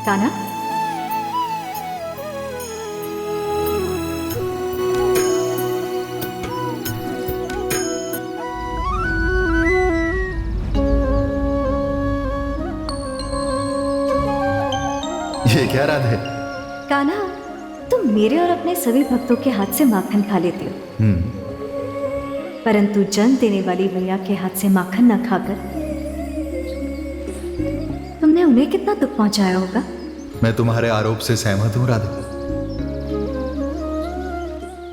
कान्हा, ये क्या राधे? कान्हा, तुम मेरे और अपने सभी भक्तों के हाथ से माखन खा लेते हो, परंतु जन्म देने वाली मैया के हाथ से माखन न खाकर तुमने उन्हें कितना दुख पहुंचाया होगा। मैं तुम्हारे आरोप से सहमत हूं राधे।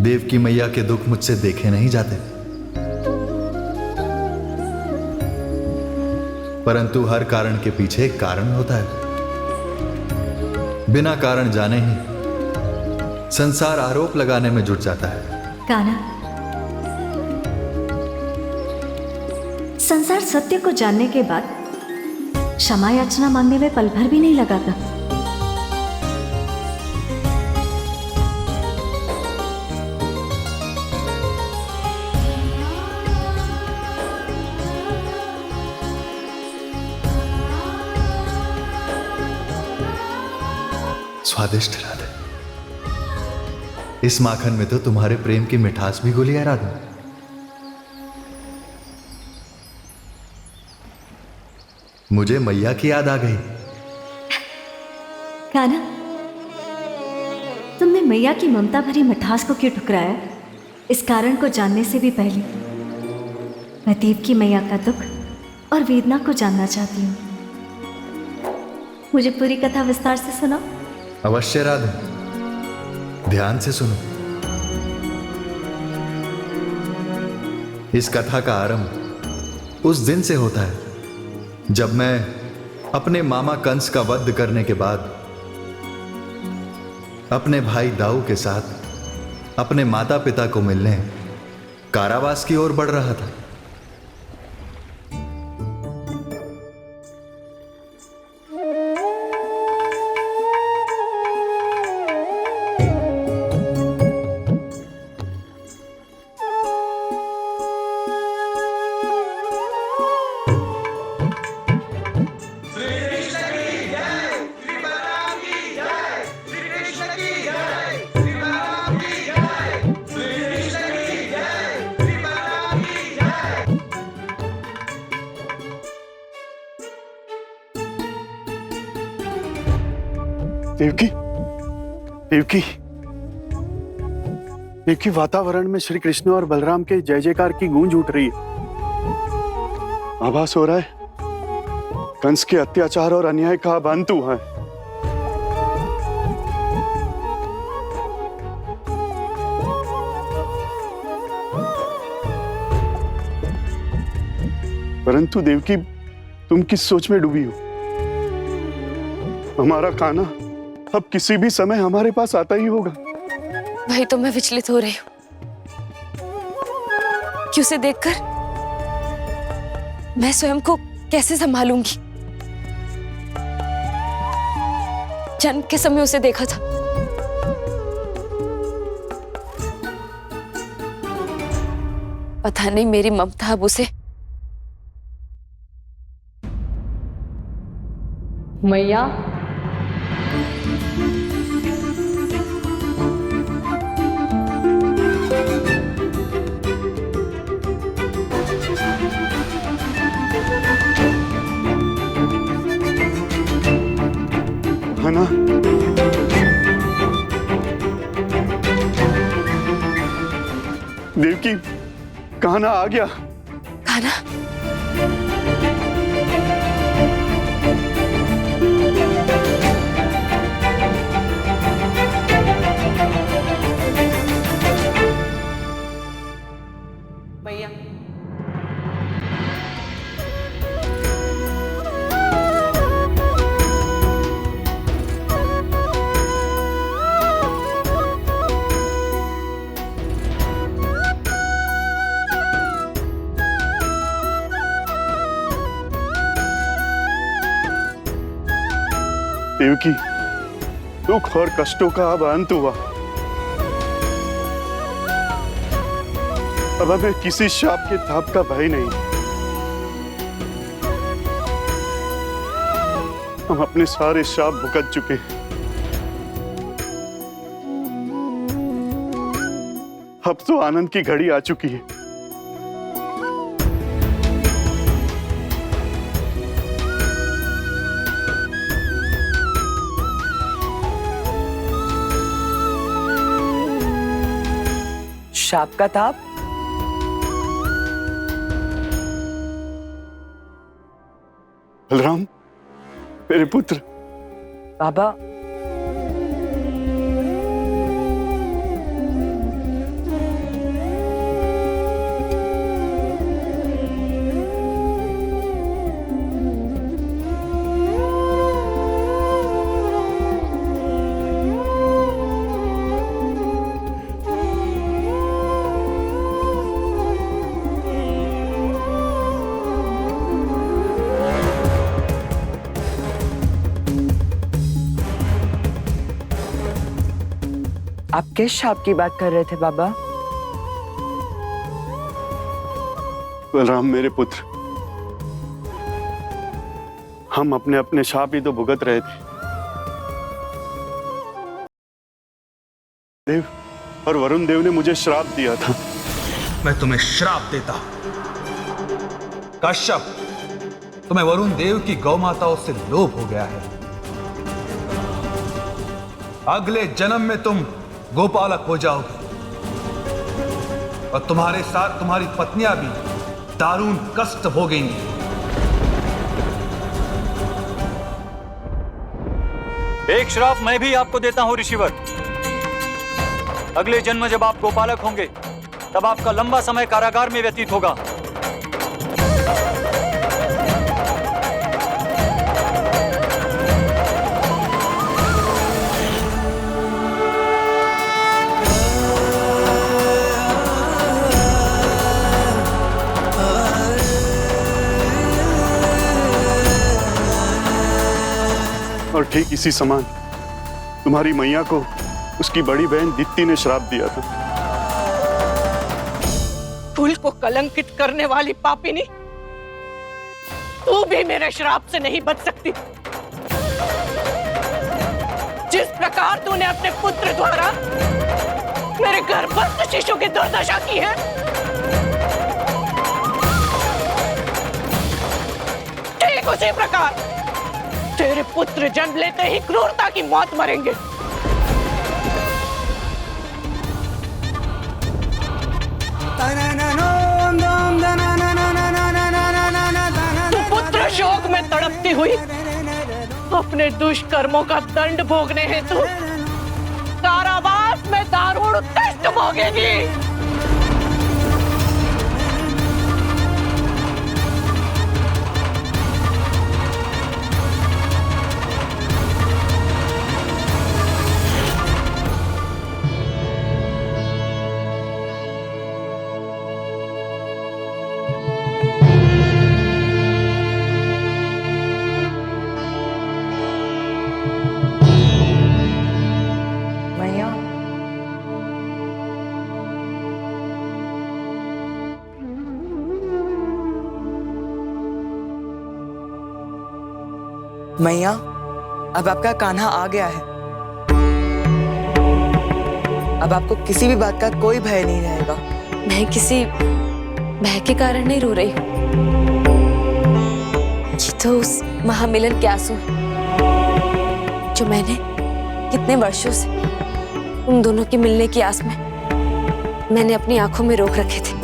देव की मैया के दुख मुझसे देखे नहीं जाते, परंतु हर कारण के पीछे एक कारण होता है। बिना कारण जाने ही संसार आरोप लगाने में जुट जाता है। कान्हा, संसार सत्य को जानने के बाद क्षमा याचना मांगने में पल भर भी नहीं लगाता। स्वादिष्ट राधे, इस माखन में तो तुम्हारे प्रेम की मिठास भी घुली है राधे। मुझे मैया की याद आ गई। कान्हा, तुमने मैया की ममता भरी मिठास को क्यों ठुकराया? इस कारण को जानने से भी पहले मैं देव की मैया का दुख और वेदना को जानना चाहती हूँ। मुझे पूरी कथा विस्तार से सुनाओ। अवश्य राधे, ध्यान से सुनो। इस कथा का आरंभ उस दिन से होता है जब मैं अपने मामा कंस का वध करने के बाद अपने भाई दाऊ के साथ अपने माता पिता को मिलने कारावास की ओर बढ़ रहा था। देवकी, देवकी, देवकी, वातावरण में श्री कृष्ण और बलराम के जय जयकार की गूंज उठ रही है। आभास हो रहा है कंस के अत्याचार और अन्याय का अब अंत हुआ है। परंतु देवकी, तुम किस सोच में डूबी हो? हमारा कान्हा अब किसी भी समय हमारे पास आता ही होगा। वही तो मैं विचलित हो रही हूँ कि उसे देखकर मैं स्वयं को कैसे संभालूंगी। जन्म के समय उसे देखा था, पता नहीं मेरी ममता अब उसे मैया, है ना? देवकी, कान्हा आ गया। कान्हा, मैया, देवकी, दुख और कष्टों का अब अंत हुआ। अब हमें किसी शाप के ताप का भय नहीं। हम अपने सारे शाप भुगत चुके हैं। अब तो आनंद की घड़ी आ चुकी है। शाप का ताप? बलराम, मेरे पुत्र। बाबा, आप किस शाप की बात कर रहे थे बाबा? बलराम मेरे पुत्र, हम अपने अपने शाप ही तो भुगत रहे थे। देव और वरुण देव ने मुझे श्राप दिया था। मैं तुम्हें श्राप देता हूं। कश्यप, तुम्हें वरुण देव की गौ माताओं से लोभ हो गया है। अगले जन्म में तुम गोपालक हो जाओगे और तुम्हारे साथ तुम्हारी पत्नियां भी दारुण कष्ट भोगेंगी। एक श्राप मैं भी आपको देता हूं ऋषिवर। अगले जन्म जब आप गोपालक होंगे तब आपका लंबा समय कारागार में व्यतीत होगा। और ठीक इसी समान तुम्हारी मैया को उसकी बड़ी बहन दित्ती ने श्राप दिया था। कुल को कलंकित करने वाली पापिनी, तू भी मेरे श्राप से नहीं बच सकती। जिस प्रकार तूने अपने पुत्र द्वारा मेरे गर्भस्थ शिशु की दुर्दशा की है, ठीक उसी प्रकार तेरे पुत्र जन्म लेते ही क्रूरता की मौत मरेंगे। तू पुत्र शोक में तड़पती हुई अपने दुष्कर्मों का दंड भोगने हेतु कारावास में दारुण कष्ट भोगेगी। मैया, मैया, अब आपका कान्हा आ गया है। अब आपको किसी भी बात का कोई भय नहीं रहेगा। मैं किसी भय के कारण नहीं रो रही हूँ। ये तो उस महामिलन के आंसू हैं जो मैंने कितने वर्षों से तुम दोनों के मिलने की आस में मैंने अपनी आंखों में रोक रखे थे।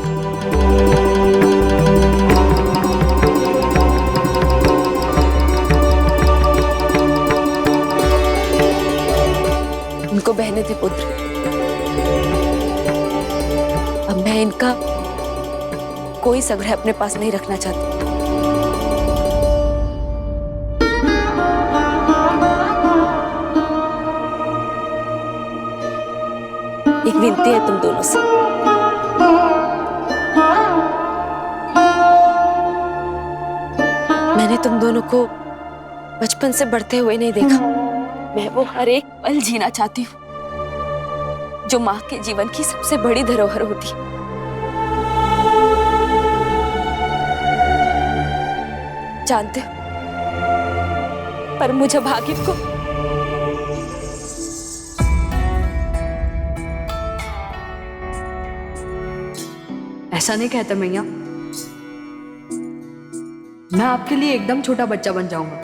इनको बहने थे पुत्र। अब मैं इनका कोई संग्रह अपने पास नहीं रखना चाहती। एक विनती है तुम दोनों से। मैंने तुम दोनों को बचपन से बढ़ते हुए नहीं देखा। मैं वो हर एक पल जीना चाहती हूँ जो माँ के जीवन की सबसे बड़ी धरोहर होती है। जानते हो, पर मुझे भागित को ऐसा नहीं कहते मैया। मैं आपके लिए एकदम छोटा बच्चा बन जाऊंगा,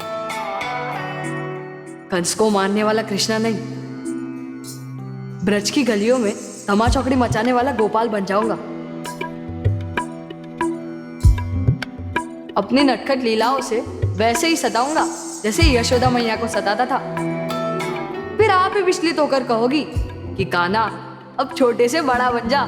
कंस को मारने वाला कृष्णा नहीं, ब्रज की गलियों में धमा चौकड़ी मचाने वाला गोपाल बन जाऊंगा। अपनी नटखट लीलाओं से वैसे ही सताऊंगा जैसे यशोदा मैया को सताता था। फिर आप ही विचलित होकर कहोगी कि कान्हा अब छोटे से बड़ा बन जा।